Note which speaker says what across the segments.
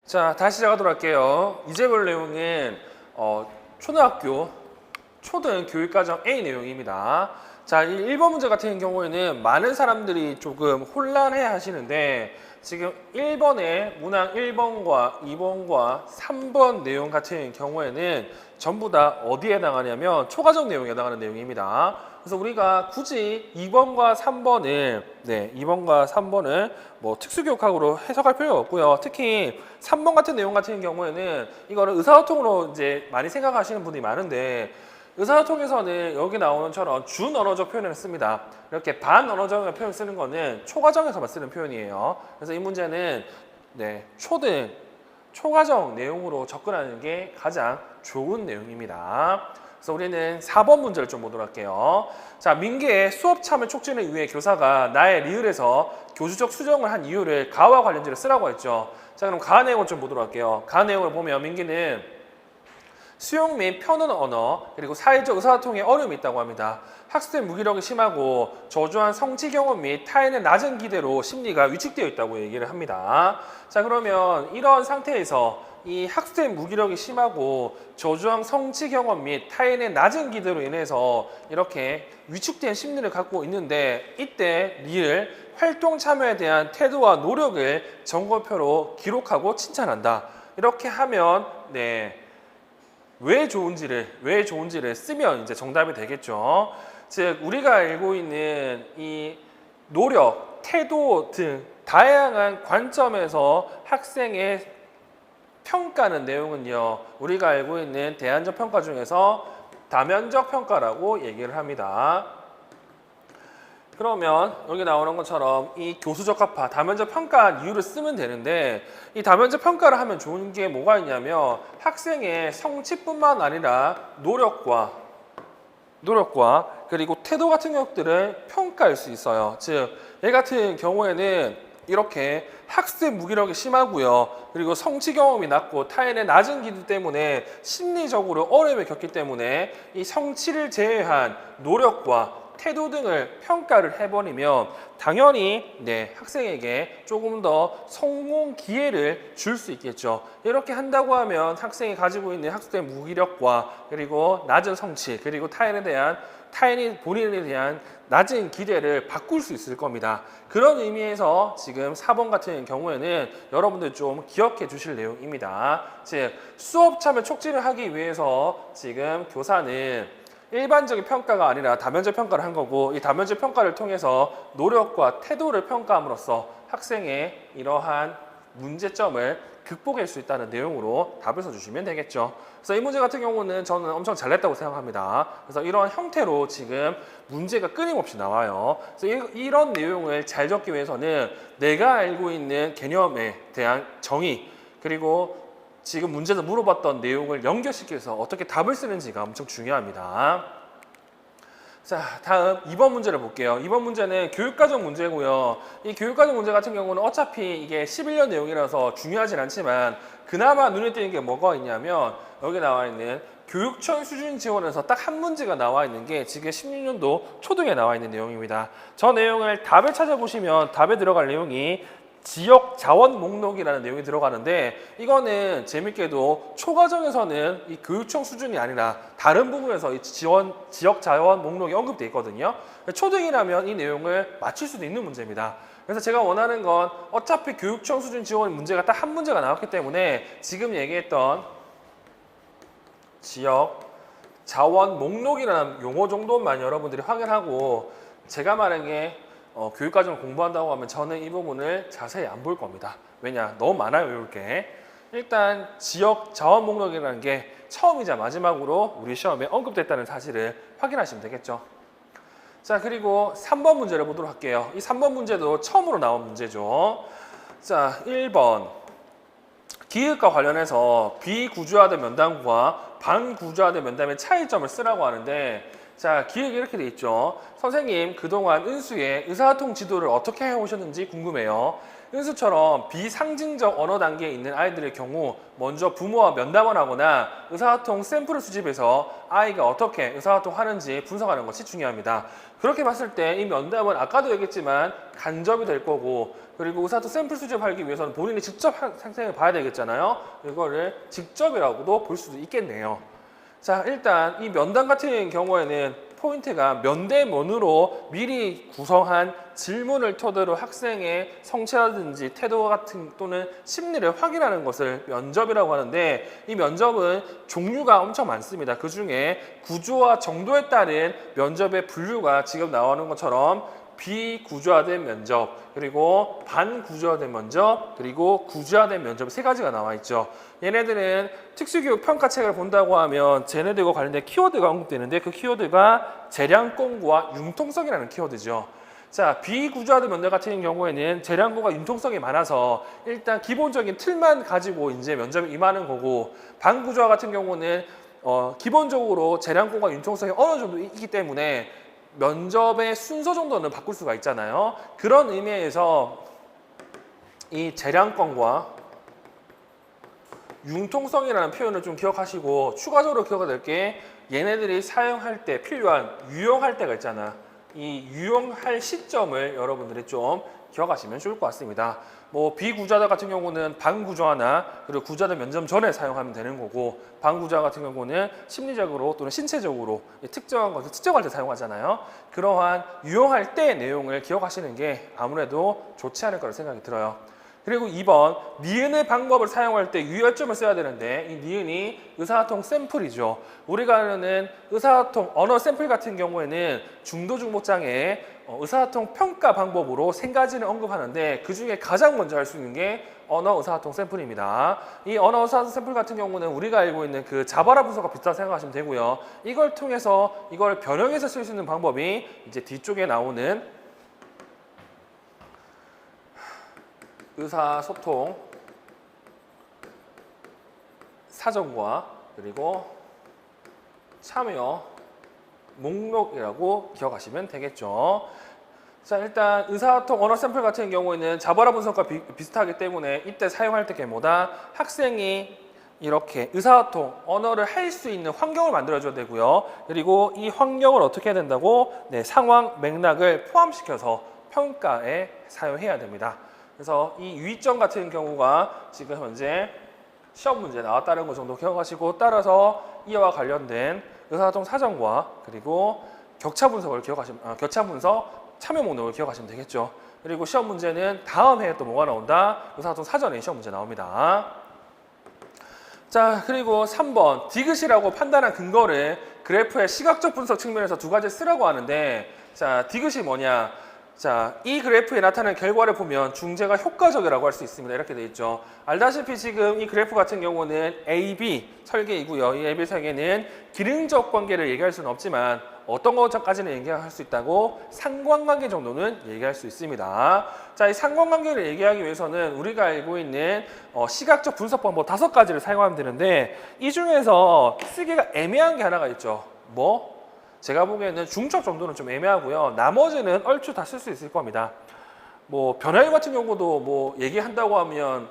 Speaker 1: 자, 다시 시작하도록 할게요. 이제 볼 내용은 초등학교 초등 교육과정 A 내용입니다. 자, 이 1번 문제 같은 경우에는 많은 사람들이 조금 혼란해 하시는데 지금 1번의 문항 1번과 2번과 3번 내용 같은 경우에는 전부 다 어디에 해당하냐면 초과정 내용에 해당하는 내용입니다. 그래서 우리가 굳이 2번과 3번을 2번과 3번을 뭐 특수교육학으로 해석할 필요가 없고요. 특히 3번 같은 내용 같은 경우에는 이거를 의사소통으로 이제 많이 생각하시는 분들이 많은데 의사소통에서는 여기 나오는 것처럼 준언어적 표현을 씁니다. 이렇게 반언어적 표현을 쓰는 거는 초과정에서만 쓰는 표현이에요. 그래서 이 문제는 초등, 초과정 내용으로 접근하는 게 가장 좋은 내용입니다. 그래서 우리는 4번 문제를 좀 보도록 할게요. 자, 민기의 수업 참여 촉진을 위해 교사가 나의 리을에서 교수적 수정을 한 이유를 가와 관련지를 쓰라고 했죠. 자, 그럼 가 내용을 좀 보도록 할게요. 가 내용을 보면 민기는 수용 및 표현 언어 그리고 사회적 의사소통에 어려움이 있다고 합니다. 학습 무기력이 심하고 저조한 성취 경험 및 타인의 낮은 기대로 심리가 위축되어 있다고 얘기를 합니다. 자, 그러면 이런 상태에서 이 학습 무기력이 심하고 저조한 성취 경험 및 타인의 낮은 기대로 인해서 이렇게 위축된 심리를 갖고 있는데 이때 리을 활동 참여에 대한 태도와 노력을 점검표로 기록하고 칭찬한다. 이렇게 하면 왜 좋은지를 쓰면 이제 정답이 되겠죠. 즉 우리가 알고 있는 이 노력, 태도 등 다양한 관점에서 학생의 평가하는 내용은요. 우리가 알고 있는 대안적 평가 중에서 다면적 평가라고 얘기를 합니다. 그러면 여기 나오는 것처럼 이 교수적 합화, 다면적 평가한 이유를 쓰면 되는데 이 다면적 평가를 하면 좋은 게 뭐가 있냐면 학생의 성취뿐만 아니라 노력과 그리고 태도 같은 것들을 평가할 수 있어요. 즉, 얘 같은 경우에는 이렇게 학습 무기력이 심하고요. 그리고 성취 경험이 낮고 타인의 낮은 기대 때문에 심리적으로 어려움을 겪기 때문에 이 성취를 제외한 노력과 태도 등을 평가를 해버리면 당연히 학생에게 조금 더 성공 기회를 줄 수 있겠죠. 이렇게 한다고 하면 학생이 가지고 있는 학습의 무기력과 그리고 낮은 성취 그리고 타인이 본인에 대한 낮은 기대를 바꿀 수 있을 겁니다. 그런 의미에서 지금 4번 같은 경우에는 여러분들 좀 기억해 주실 내용입니다. 즉 수업 참여 촉진을 하기 위해서 지금 교사는 일반적인 평가가 아니라 다면적 평가를 한 거고 이 다면적 평가를 통해서 노력과 태도를 평가함으로써 학생의 이러한 문제점을 극복할 수 있다는 내용으로 답을 써주시면 되겠죠. 그래서 이 문제 같은 경우는 저는 엄청 잘 냈다고 생각합니다. 그래서 이런 형태로 지금 문제가 끊임없이 나와요. 그래서 이런 내용을 잘 적기 위해서는 내가 알고 있는 개념에 대한 정의 그리고 지금 문제에서 물어봤던 내용을 연결시켜서 어떻게 답을 쓰는지가 엄청 중요합니다. 자, 다음 2번 문제를 볼게요. 2번 문제는 교육과정 문제고요. 이 교육과정 문제 같은 경우는 어차피 이게 11년 내용이라서 중요하진 않지만 그나마 눈에 띄는 게 뭐가 있냐면 여기 나와 있는 교육청 수준 지원에서 딱 한 문제가 나와 있는 게 지금 16년도 초등에 나와 있는 내용입니다. 저 내용을 답을 찾아보시면 답에 들어갈 내용이 지역 자원 목록이라는 내용이 들어가는데 이거는 재밌게도 초과정에서는 이 교육청 수준이 아니라 다른 부분에서 이 지역 자원 목록이 언급되어 있거든요. 초등이라면 이 내용을 맞출 수도 있는 문제입니다. 그래서 제가 원하는 건 어차피 교육청 수준 지원 문제가 딱 한 문제가 나왔기 때문에 지금 얘기했던 지역 자원 목록이라는 용어 정도만 여러분들이 확인하고 제가 말한 게 교육과정을 공부한다고 하면 저는 이 부분을 자세히 안 볼 겁니다. 왜냐? 너무 많아요, 외울 게. 일단 지역 자원 목록이라는 게 처음이자 마지막으로 우리 시험에 언급됐다는 사실을 확인하시면 되겠죠. 자, 그리고 3번 문제를 보도록 할게요. 이 3번 문제도 처음으로 나온 문제죠. 자, 1번. 기획과 관련해서 비구조화된 면담과 반구조화된 면담의 차이점을 쓰라고 하는데 자, 기획이 이렇게 돼 있죠. 선생님, 그동안 은수의 의사소통 지도를 어떻게 해오셨는지 궁금해요. 은수처럼 비상징적 언어 단계에 있는 아이들의 경우 먼저 부모와 면담을 하거나 의사소통 샘플을 수집해서 아이가 어떻게 의사소통하는지 분석하는 것이 중요합니다. 그렇게 봤을 때 이 면담은 아까도 얘기했지만 간접이 될 거고, 그리고 의사소통 샘플 수집하기 위해서는 본인이 직접 학생을 봐야 되겠잖아요. 이거를 직접이라고도 볼 수도 있겠네요. 자, 일단 이 면담 같은 경우에는 포인트가 면대면으로 미리 구성한 질문을 토대로 학생의 성취라든지 태도 같은 또는 심리를 확인하는 것을 면접이라고 하는데, 이 면접은 종류가 엄청 많습니다. 그 중에 구조와 정도에 따른 면접의 분류가 지금 나오는 것처럼 비구조화된 면접, 그리고 반구조화된 면접, 그리고 구조화된 면접 세 가지가 나와 있죠. 얘네들은 특수교육 평가책을 본다고 하면 쟤네들과 관련된 키워드가 언급되는데, 그 키워드가 재량 공고와 융통성이라는 키워드죠. 자, 비구조화된 면접 같은 경우에는 재량공과 융통성이 많아서 일단 기본적인 틀만 가지고 이제 면접에 임하는 거고, 반구조화 같은 경우는 기본적으로 재량공과 융통성이 어느 정도 있기 때문에 면접의 순서 정도는 바꿀 수가 있잖아요. 그런 의미에서 이 재량권과 융통성이라는 표현을 좀 기억하시고, 추가적으로 기억해야 될 게 얘네들이 사용할 때 필요한 유용할 때가 있잖아. 이 유용할 시점을 여러분들이 좀 기억하시면 좋을 것 같습니다. 뭐 비구조화 같은 경우는 반구조화나 그리고 구조화된 면접 전에 사용하면 되는 거고, 반구조화 같은 경우는 심리적으로 또는 신체적으로 특정한 것을 측정할 때 사용하잖아요. 그러한 유용할 때 내용을 기억하시는 게 아무래도 좋지 않을 거라 생각이 들어요. 그리고 2번, 니은의 방법을 사용할 때 유의점을 써야 되는데, 이 니은이 의사소통 샘플이죠. 우리가 아는 의사소통 언어 샘플 같은 경우에는 중도중복장애 의사소통 평가 방법으로 3가지를 언급하는데, 그 중에 가장 먼저 할 수 있는 게 언어 의사소통 샘플입니다. 이 언어 의사소통 샘플 같은 경우는 우리가 알고 있는 그 자바라 분석과 비슷하다 생각하시면 되고요. 이걸 통해서 이걸 변형해서 쓸 수 있는 방법이 이제 뒤쪽에 나오는 의사소통 사전과 그리고 참여 목록이라고 기억하시면 되겠죠. 자, 일단 의사소통 언어 샘플 같은 경우에는 자바라 분석과 비슷하기 때문에 이때 사용할 때 뭐다? 학생이 이렇게 의사소통 언어를 할 수 있는 환경을 만들어줘야 되고요. 그리고 이 환경을 어떻게 해야 된다고? 네, 상황 맥락을 포함시켜서 평가에 사용해야 됩니다. 그래서 이 유의점 같은 경우가 지금 현재 시험 문제 나왔다는 것 정도 기억하시고, 따라서 이와 관련된 의사소통 사전과 그리고 격차 분석을 격차 분석 참여 목록을 기억하시면 되겠죠. 그리고 시험 문제는 다음 해에 또 뭐가 나온다? 의사소통 사전에 시험 문제 나옵니다. 자, 그리고 3번, 디귿이라고 판단한 근거를 그래프의 시각적 분석 측면에서 2가지 쓰라고 하는데, 자, 디귿이 뭐냐? 자, 이 그래프에 나타나는 결과를 보면 중재가 효과적이라고 할 수 있습니다. 이렇게 돼 있죠. 알다시피 지금 이 그래프 같은 경우는 A-B 설계이고요. 이 A-B 설계는 기능적 관계를 얘기할 수는 없지만 어떤 것까지는 얘기할 수 있다고? 상관관계 정도는 얘기할 수 있습니다. 자, 이 상관관계를 얘기하기 위해서는 우리가 알고 있는 시각적 분석 방법 5가지를 사용하면 되는데, 이 중에서 쓰기가 애매한 게 하나가 있죠. 뭐? 제가 보기에는 중첩 정도는 좀 애매하고요. 나머지는 얼추 다 쓸 수 있을 겁니다. 뭐 변화율 같은 경우도 뭐 얘기한다고 하면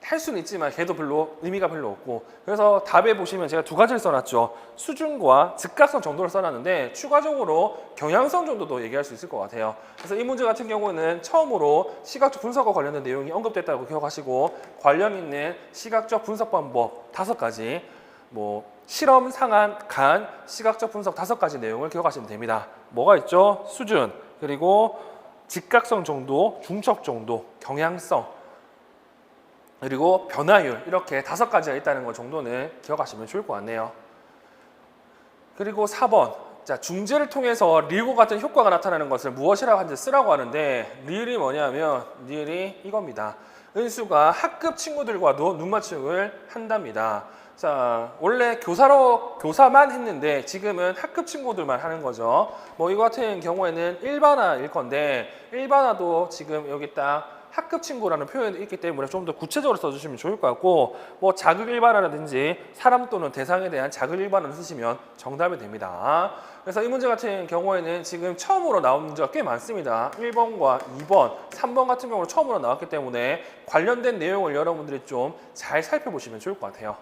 Speaker 1: 할 수는 있지만 걔도 별로 의미가 별로 없고, 그래서 답에 보시면 제가 2가지를 써놨죠. 수준과 즉각성 정도를 써놨는데 추가적으로 경향성 정도도 얘기할 수 있을 것 같아요. 그래서 이 문제 같은 경우는 처음으로 시각적 분석과 관련된 내용이 언급됐다고 기억하시고, 관련 있는 시각적 분석 방법 5가지, 뭐 실험 상한 간 시각적 분석 5가지 내용을 기억하시면 됩니다. 뭐가 있죠? 수준, 그리고 직각성 정도, 중첩 정도, 경향성, 그리고 변화율, 이렇게 5가지가 있다는 것 정도는 기억하시면 좋을 것 같네요. 그리고 4번, 자, 중재를 통해서 리을과 같은 효과가 나타나는 것을 무엇이라고 하는지 쓰라고 하는데, 리을이 뭐냐면 리을이 이겁니다. 은수가 학급 친구들과도 눈맞춤을 한답니다. 자, 원래 교사만 했는데 지금은 학급 친구들만 하는 거죠. 뭐 이거 같은 경우에는 일반화일 건데, 일반화도 지금 여기 딱 학급 친구라는 표현이 있기 때문에 좀 더 구체적으로 써주시면 좋을 것 같고 뭐 자극 일반화라든지 사람 또는 대상에 대한 자극 일반화를 쓰시면 정답이 됩니다. 그래서 이 문제 같은 경우에는 지금 처음으로 나온 문제가 꽤 많습니다. 1번과 2번, 3번 같은 경우는 처음으로 나왔기 때문에 관련된 내용을 여러분들이 좀 잘 살펴보시면 좋을 것 같아요.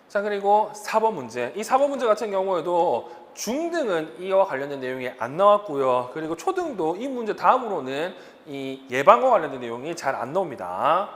Speaker 1: 자, 그리고 4번 문제. 이 4번 문제 같은 경우에도 중등은 이와 관련된 내용이 안 나왔고요. 그리고 초등도 이 문제 다음으로는 이 예방과 관련된 내용이 잘 안 나옵니다.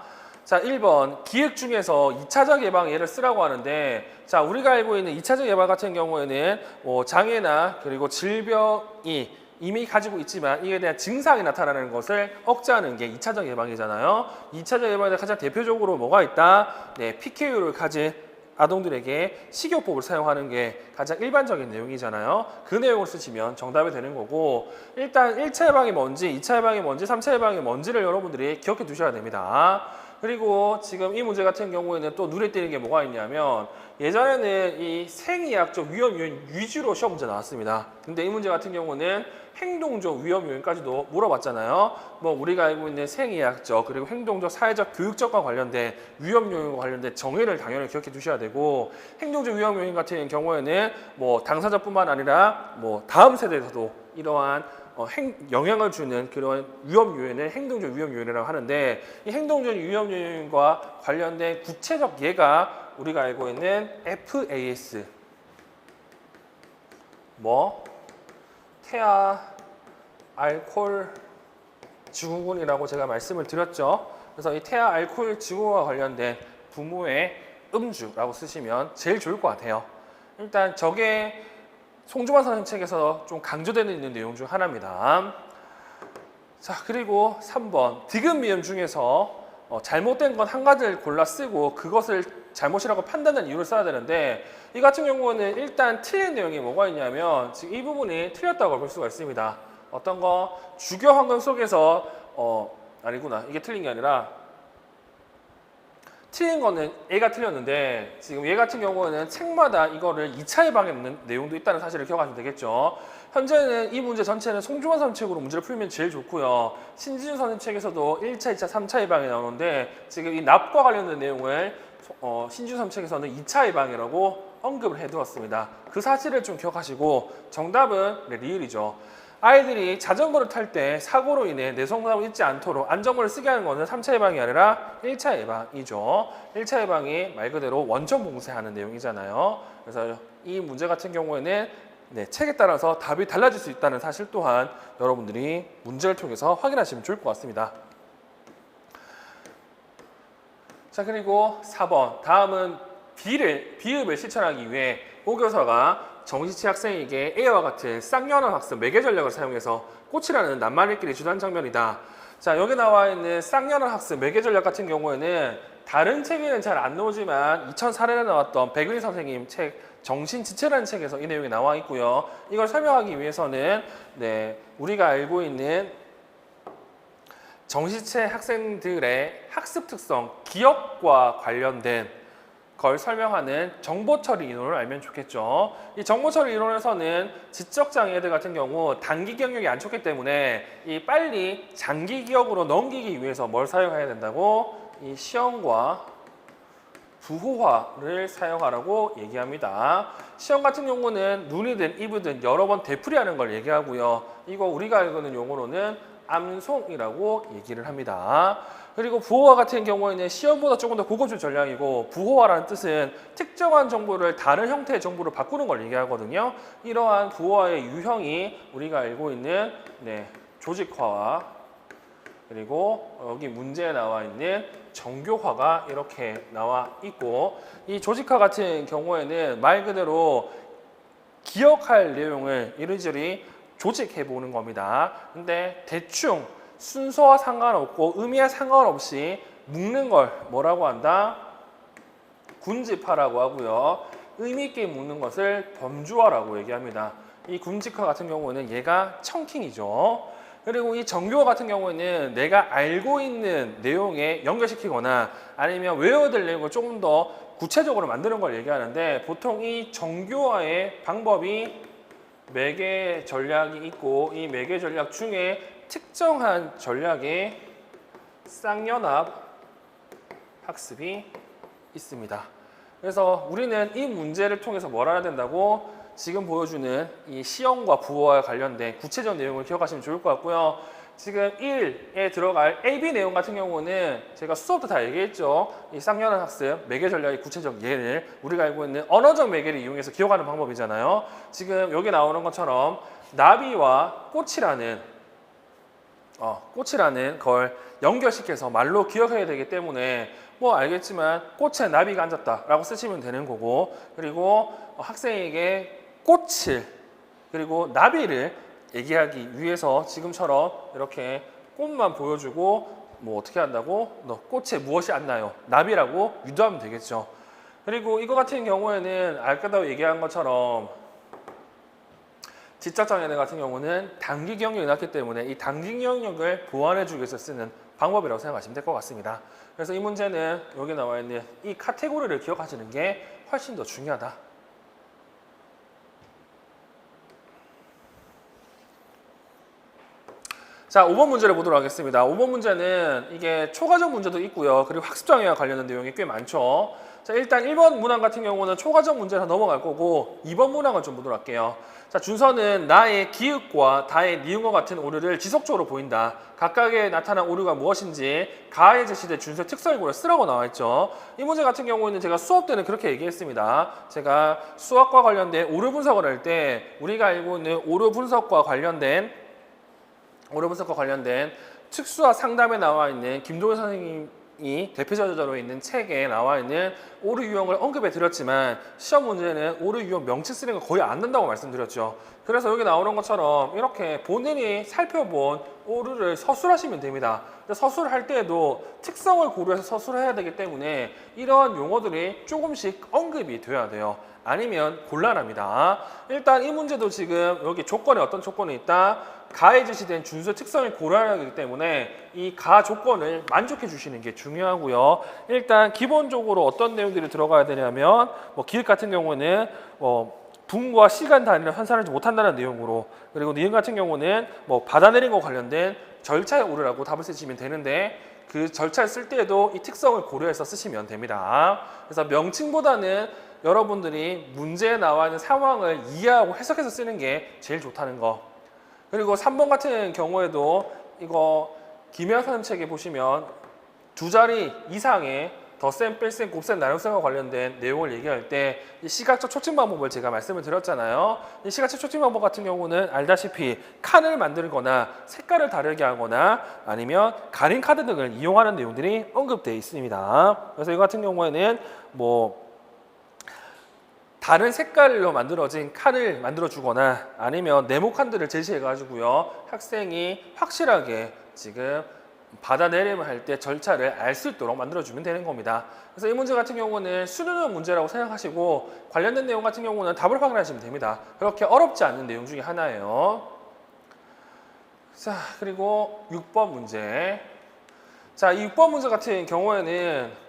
Speaker 1: 자, 1번 기획 중에서 2차적 예방 예를 쓰라고 하는데, 자, 우리가 알고 있는 2차적 예방 같은 경우에는 장애나 그리고 질병이 이미 가지고 있지만 이에 대한 증상이 나타나는 것을 억제하는 게 2차적 예방이잖아요. 2차적 예방에 가장 대표적으로 뭐가 있다? 네, PKU를 가진 아동들에게 식이요법을 사용하는 게 가장 일반적인 내용이잖아요. 그 내용을 쓰시면 정답이 되는 거고, 일단 1차 예방이 뭔지, 2차 예방이 뭔지, 3차 예방이 뭔지를 여러분들이 기억해 두셔야 됩니다. 그리고 지금 이 문제 같은 경우에는 또 눈에 띄는 게 뭐가 있냐면, 예전에는 이 생의학적 위험 요인 위주로 시험 문제 나왔습니다. 근데 이 문제 같은 경우는 행동적 위험 요인까지도 물어봤잖아요. 뭐 우리가 알고 있는 생의학적 그리고 행동적, 사회적, 교육적과 관련된 위험 요인과 관련된 정의를 당연히 기억해 두셔야 되고, 행동적 위험 요인 같은 경우에는 뭐 당사자뿐만 아니라 뭐 다음 세대에서도 이러한 영향을 주는 그런 위험 요인을 행동적 위험 요인이라고 하는데, 이 행동적 위험 요인과 관련된 구체적 예가 우리가 알고 있는 FAS, 태아 알코올 증후군이라고 제가 말씀을 드렸죠. 그래서 이 태아 알코올 증후군과 관련된 부모의 음주라고 쓰시면 제일 좋을 것 같아요. 일단 저게 송주만 선생님 책에서 좀 강조되는 있는 내용 중 하나입니다. 자, 그리고 3번 디귿 미음 중에서 잘못된 건 한 가지를 골라 쓰고 그것을 잘못이라고 판단한 이유를 써야 되는데, 이 같은 경우는 일단 틀린 내용이 뭐가 있냐면 지금 이 부분이 틀렸다고 볼 수가 있습니다. 어떤 거? 주교 환경 속에서 아니구나, 이게 틀린 게 아니라 틀린 거는 얘가 틀렸는데, 지금 얘 같은 경우는 책마다 이거를 2차 예방에 있는 내용도 있다는 사실을 기억하시면 되겠죠. 현재는 이 문제 전체는 송주만 선생님 책으로 문제를 풀면 제일 좋고요. 신지준 선생님 책에서도 1차, 2차, 3차 예방이 나오는데, 지금 이 납과 관련된 내용을 신지준 선생님 책에서는 2차 예방이라고 언급을 해두었습니다. 그 사실을 좀 기억하시고, 정답은 리을이죠. 아이들이 자전거를 탈 때 사고로 인해 뇌성마비 잊지 않도록 안전모를 쓰게 하는 것은 3차 예방이 아니라 1차 예방이죠. 1차 예방이 말 그대로 원천 봉쇄하는 내용이잖아요. 그래서 이 문제 같은 경우에는 책에 따라서 답이 달라질 수 있다는 사실 또한 여러분들이 문제를 통해서 확인하시면 좋을 것 같습니다. 자, 그리고 4번. 다음은 비읍을 실천하기 위해 오교사가 정시치 학생에게 A와 같은 쌍연한 학습 매개 전략을 사용해서 꽃이라는 낱말읽기를 주도한 장면이다. 자, 여기 나와 있는 쌍연한 학습 매개 전략 같은 경우에는 다른 책에는 잘 안 나오지만 2004년에 나왔던 백은희 선생님 책 정신지체라는 책에서 이 내용이 나와 있고요. 이걸 설명하기 위해서는 우리가 알고 있는 정시체 학생들의 학습 특성, 기억과 관련된 걸 설명하는 정보처리 이론을 알면 좋겠죠. 이 정보처리 이론에서는 지적장애들 같은 경우 단기 기억력이 안 좋기 때문에 이 빨리 장기 기억으로 넘기기 위해서 뭘 사용해야 된다고? 이 시험과 부호화를 사용하라고 얘기합니다. 시험 같은 경우는 눈이든 입이든 여러 번 되풀이하는 걸 얘기하고요. 이거 우리가 알고 있는 용어로는 암송이라고 얘기를 합니다. 그리고 부호화 같은 경우에는 시험보다 조금 더 고급진 전략이고, 부호화라는 뜻은 특정한 정보를 다른 형태의 정보로 바꾸는 걸 얘기하거든요. 이러한 부호화의 유형이 우리가 알고 있는 조직화와 그리고 여기 문제에 나와 있는 정교화가 이렇게 나와 있고, 이 조직화 같은 경우에는 말 그대로 기억할 내용을 이리저리 조직해 보는 겁니다. 근데 대충 순서와 상관없고 의미와 상관없이 묶는 걸 뭐라고 한다? 군집화라고 하고요. 의미 있게 묶는 것을 범주화라고 얘기합니다. 이 군집화 같은 경우는 얘가 청킹이죠. 그리고 이 정교화 같은 경우에는 내가 알고 있는 내용에 연결시키거나 아니면 외워야 될 내용을 조금 더 구체적으로 만드는 걸 얘기하는데, 보통 이 정교화의 방법이 매개 전략이 있고 이 매개 전략 중에 특정한 전략의 쌍연합 학습이 있습니다. 그래서 우리는 이 문제를 통해서 뭘 알아야 된다고? 지금 보여주는 이 시험과 부호와 관련된 구체적 내용을 기억하시면 좋을 것 같고요. 지금 1에 들어갈 AB 내용 같은 경우는 제가 수업 때 다 얘기했죠. 이 쌍연합 학습, 매개 전략의 구체적 예를 우리가 알고 있는 언어적 매개를 이용해서 기억하는 방법이잖아요. 지금 여기 나오는 것처럼 나비와 꽃이라는 걸 연결시켜서 말로 기억해야 되기 때문에 뭐 알겠지만 꽃에 나비가 앉았다라고 쓰시면 되는 거고, 그리고 학생에게 꽃을 그리고 나비를 얘기하기 위해서 지금처럼 이렇게 꽃만 보여주고 뭐 어떻게 한다고? 너 꽃에 무엇이 안 나요? 나비라고 유도하면 되겠죠. 그리고 이거 같은 경우에는 아까도 얘기한 것처럼 지적장애인 같은 경우는 단기 기억력이 낮기 때문에 이 단기 기억력을 보완해주기 위해서 쓰는 방법이라고 생각하시면 될 것 같습니다. 그래서 이 문제는 여기 나와 있는 이 카테고리를 기억하시는 게 훨씬 더 중요하다. 자, 5번 문제를 보도록 하겠습니다. 5번 문제는 이게 초과정 문제도 있고요. 그리고 학습장애와 관련된 내용이 꽤 많죠. 자, 일단 1번 문항 같은 경우는 초과정 문제로 넘어갈 거고 2번 문항을 좀 보도록 할게요. 자, 준서는 나의 기읍과 다의 니은과 같은 오류를 지속적으로 보인다. 각각에 나타난 오류가 무엇인지 가에 제시된 준서의 특성을 쓰라고 나와 있죠. 이 문제 같은 경우에는 제가 수업 때는 그렇게 얘기했습니다. 제가 수학과 관련된 오류 분석을 할 때 우리가 알고 있는 오류 분석과 관련된 특수화 상담에 나와 있는 김동현 선생님이 대표저자로 있는 책에 나와 있는 오류 유형을 언급해 드렸지만 시험 문제는 오류 유형 명칭 쓰는 거 거의 안 된다고 말씀드렸죠. 그래서 여기 나오는 것처럼 이렇게 본인이 살펴본 오류를 서술하시면 됩니다. 서술을 할 때에도 특성을 고려해서 서술을 해야 되기 때문에 이러한 용어들이 조금씩 언급이 돼야 돼요. 아니면 곤란합니다. 일단 이 문제도 지금 여기 조건에 어떤 조건이 있다? 가에 제시된 준수의 특성을 고려해야 하기 때문에 이 가 조건을 만족해 주시는 게 중요하고요. 일단 기본적으로 어떤 내용들이 들어가야 되냐면 기획 같은 경우는 분과 시간 단위를 환산하지 못한다는 내용으로, 그리고 니은 같은 경우는 받아내린 거 관련된 절차의 오류라고 답을 쓰시면 되는데 그 절차를 쓸 때에도 이 특성을 고려해서 쓰시면 됩니다. 그래서 명칭보다는 여러분들이 문제에 나와 있는 상황을 이해하고 해석해서 쓰는 게 제일 좋다는 거. 그리고 3번 같은 경우에도 이거 김혜연 선생님 책에 보시면 두 자리 이상의 덧셈, 뺄셈, 곱셈, 나눗셈과 관련된 내용을 얘기할 때 이 시각적 초침 방법을 제가 말씀을 드렸잖아요. 이 시각적 초침 방법 같은 경우는 알다시피 칸을 만들거나 색깔을 다르게 하거나 아니면 가림 카드 등을 이용하는 내용들이 언급되어 있습니다. 그래서 이거 같은 경우에는 다른 색깔로 만들어진 칸을 만들어주거나 아니면 네모 칸들을 제시해가지고요. 학생이 확실하게 지금 받아내림을 할 때 절차를 알 수 있도록 만들어주면 되는 겁니다. 그래서 이 문제 같은 경우는 수능형 문제라고 생각하시고 관련된 내용 같은 경우는 답을 확인하시면 됩니다. 그렇게 어렵지 않은 내용 중에 하나예요. 자, 그리고 6번 문제. 자, 이 6번 문제 같은 경우에는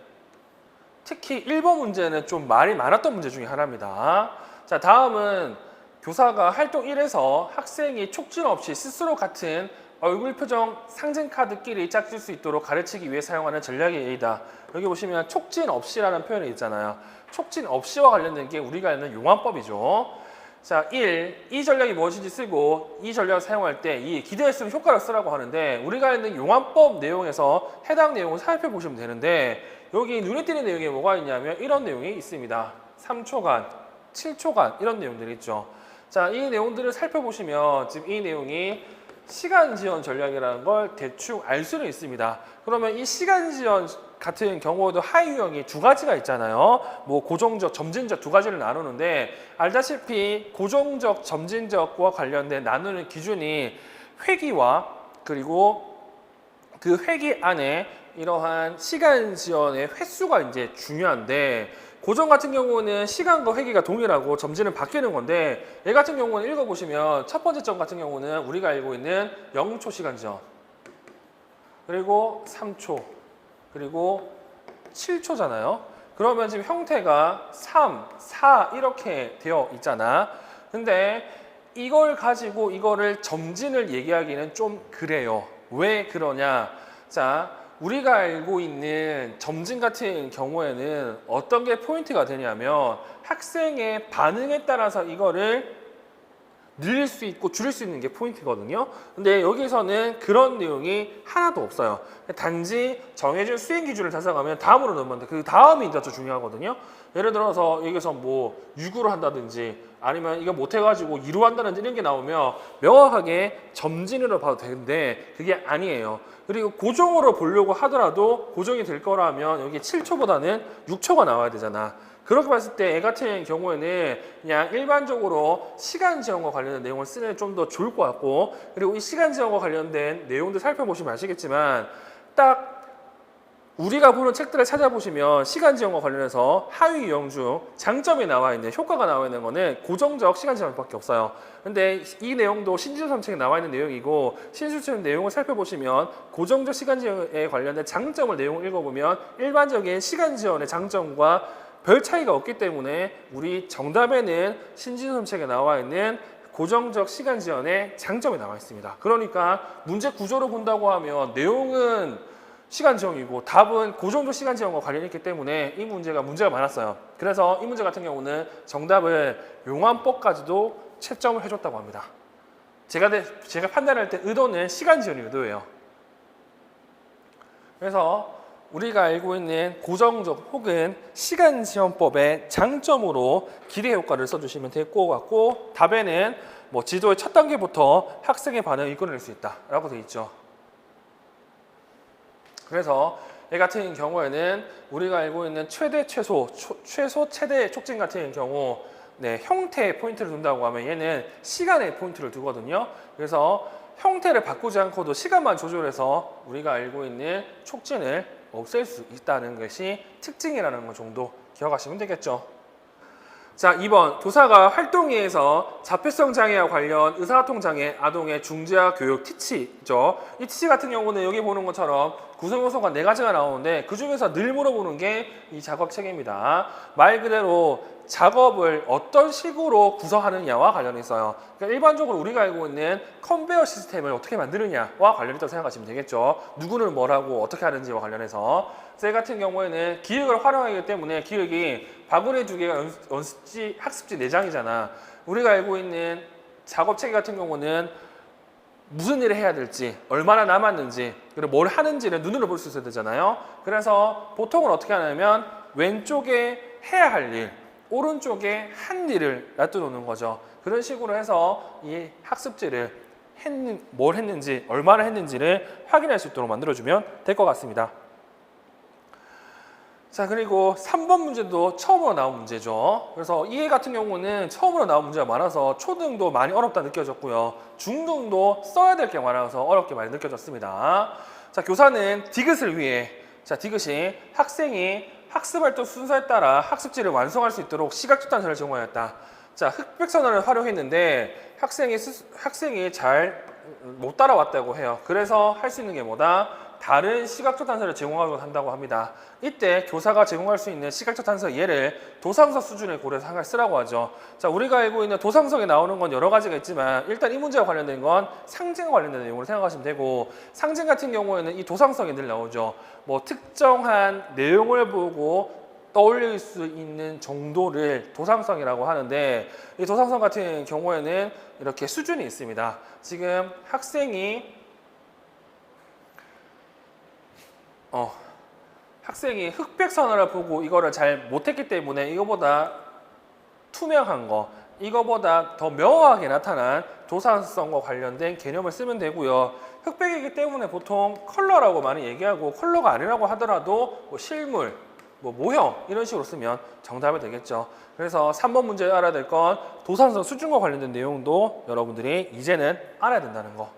Speaker 1: 특히 1번 문제는 좀 말이 많았던 문제 중에 하나입니다. 자, 다음은 교사가 활동 1에서 학생이 촉진 없이 스스로 같은 얼굴 표정 상징 카드끼리 짝질 수 있도록 가르치기 위해 사용하는 전략의 예이다. 여기 보시면 촉진 없이라는 표현이 있잖아요. 촉진 없이와 관련된 게 우리가 아는 용환법이죠. 자, 1. 이 전략이 무엇인지 쓰고 이 전략을 사용할 때 이 기대했으면 효과를 쓰라고 하는데 우리가 있는 용환법 내용에서 해당 내용을 살펴보시면 되는데 여기 눈에 띄는 내용이 뭐가 있냐면 이런 내용이 있습니다. 3초간, 7초간 이런 내용들이 있죠. 자, 이 내용들을 살펴보시면 지금 이 내용이 시간 지연 전략이라는 걸 대충 알 수는 있습니다. 그러면 이 시간 지연 같은 경우도 하위 유형이 두 가지가 있잖아요. 고정적, 점진적 두 가지를 나누는데 알다시피 고정적, 점진적과 관련된 나누는 기준이 회기와 그리고 그 회기 안에 이러한 시간 지연의 횟수가 이제 중요한데 고정 같은 경우는 시간과 회기가 동일하고 점진은 바뀌는 건데 얘 같은 경우는 읽어보시면 첫 번째 점 같은 경우는 우리가 알고 있는 0초 시간 지연 그리고 3초 그리고 7초잖아요. 그러면 지금 형태가 3, 4 이렇게 되어 있잖아. 근데 이걸 가지고 이거를 점진을 얘기하기는 좀 그래요. 왜 그러냐? 자, 우리가 알고 있는 점진 같은 경우에는 어떤 게 포인트가 되냐면 학생의 반응에 따라서 이거를 늘릴 수 있고 줄일 수 있는 게 포인트거든요. 근데 여기서는 그런 내용이 하나도 없어요. 단지 정해진 수행 기준을 달성하면 다음으로 넘어간다. 그 다음이 이제 더 중요하거든요. 예를 들어서 여기서 뭐 6으로 한다든지 아니면 이거 못해가지고 2로 한다든지 이런 게 나오면 명확하게 점진으로 봐도 되는데 그게 아니에요. 그리고 고정으로 보려고 하더라도 고정이 될 거라면 여기 7초보다는 6초가 나와야 되잖아. 그렇게 봤을 때 애 같은 경우에는 그냥 일반적으로 시간 지원과 관련된 내용을 쓰는 게 좀 더 좋을 것 같고, 그리고 이 시간 지원과 관련된 내용도 살펴보시면 아시겠지만 딱 우리가 보는 책들을 찾아보시면 시간 지원과 관련해서 하위 유형 중 장점이 나와 있는, 효과가 나와 있는 거는 고정적 시간 지원밖에 없어요. 근데 이 내용도 신진서 책에 나와 있는 내용이고, 신수책 내용을 살펴보시면 고정적 시간 지원에 관련된 장점을 내용을 읽어보면 일반적인 시간 지원의 장점과 별 차이가 없기 때문에 우리 정답에는 신진서 책에 나와 있는 고정적 시간 지원의 장점이 나와 있습니다. 그러니까 문제 구조로 본다고 하면 내용은 시간 지원이고 답은 고정적 시간 지원과 관련이 있기 때문에 이 문제가 많았어요. 그래서 이 문제 같은 경우는 정답을 용암법까지도 채점을 해줬다고 합니다. 제가 판단할 때 의도는 시간 지원이 의도예요. 그래서 우리가 알고 있는 고정적 혹은 시간 지원법의 장점으로 기대 효과를 써주시면 될 것 같고, 답에는 뭐 지도의 첫 단계부터 학생의 반응을 이끌어낼 수 있다라고 되어 있죠. 그래서 얘 같은 경우에는 우리가 알고 있는 최대, 최소, 최대 촉진 같은 경우 형태에 포인트를 둔다고 하면 얘는 시간에 포인트를 두거든요. 그래서 형태를 바꾸지 않고도 시간만 조절해서 우리가 알고 있는 촉진을 없앨 수 있다는 것이 특징이라는 것 정도 기억하시면 되겠죠. 자, 2번 교사가 활동위에서 자폐성 장애와 관련 의사소통 장애 아동의 중재와 교육 티치죠. 이 티치 같은 경우는 여기 보는 것처럼 구성 요소가 4가지가 나오는데 그 중에서 늘 물어보는 게 이 작업 체계입니다. 말 그대로 작업을 어떤 식으로 구성하느냐와 관련이 있어요. 그러니까 일반적으로 우리가 알고 있는 컨베이어 시스템을 어떻게 만드느냐와 관련있다고 생각하시면 되겠죠. 누구는 뭘 하고 어떻게 하는지와 관련해서. 제 같은 경우에는 기획을 활용하기 때문에 기획이 바구니 2개가 학습지 4장이잖아. 우리가 알고 있는 작업 체계 같은 경우는 무슨 일을 해야 될지, 얼마나 남았는지, 그리고 뭘 하는지를 눈으로 볼 수 있어야 되잖아요. 그래서 보통은 어떻게 하냐면 왼쪽에 해야 할 일, 오른쪽에 한 일을 놔두는 거죠. 그런 식으로 해서 이 학습지를 뭘 했는지, 얼마나 했는지를 확인할 수 있도록 만들어주면 될 것 같습니다. 자, 그리고 3번 문제도 처음으로 나온 문제죠. 그래서 이 같은 경우는 처음으로 나온 문제가 많아서 초등도 많이 어렵다 느껴졌고요. 중등도 써야 될 게 많아서 어렵게 많이 느껴졌습니다. 자, 교사는 디귿을 위해, 자, 디귿이 학생이 학습활동 순서에 따라 학습지를 완성할 수 있도록 시각적 단서를 제공하였다. 자, 흑백선언을 활용했는데 학생이 잘 못 따라왔다고 해요. 그래서 할 수 있는 게 뭐다? 다른 시각적 단서를 제공하곤 한다고 합니다. 이때 교사가 제공할 수 있는 시각적 단서 예를 도상석 수준의 고려해서 쓰라고 하죠. 자, 우리가 알고 있는 도상석에 나오는 건 여러 가지가 있지만 일단 이 문제와 관련된 건 상징과 관련된 내용으로 생각하시면 되고, 상징 같은 경우에는 이 도상석이 늘 나오죠. 뭐 특정한 내용을 보고 떠올릴 수 있는 정도를 도상성이라고 하는데, 이 도상성 같은 경우에는 이렇게 수준이 있습니다. 지금 학생이 흑백선언을 보고 이거를 잘 못했기 때문에 이거보다 투명한 거, 이거보다 더 명확하게 나타난 도상성과 관련된 개념을 쓰면 되고요. 흑백이기 때문에 보통 컬러라고 많이 얘기하고, 컬러가 아니라고 하더라도 뭐 실물, 뭐 모형 이런 식으로 쓰면 정답이 되겠죠. 그래서 3번 문제 알아야 될 건 도상성 수준과 관련된 내용도 여러분들이 이제는 알아야 된다는 거.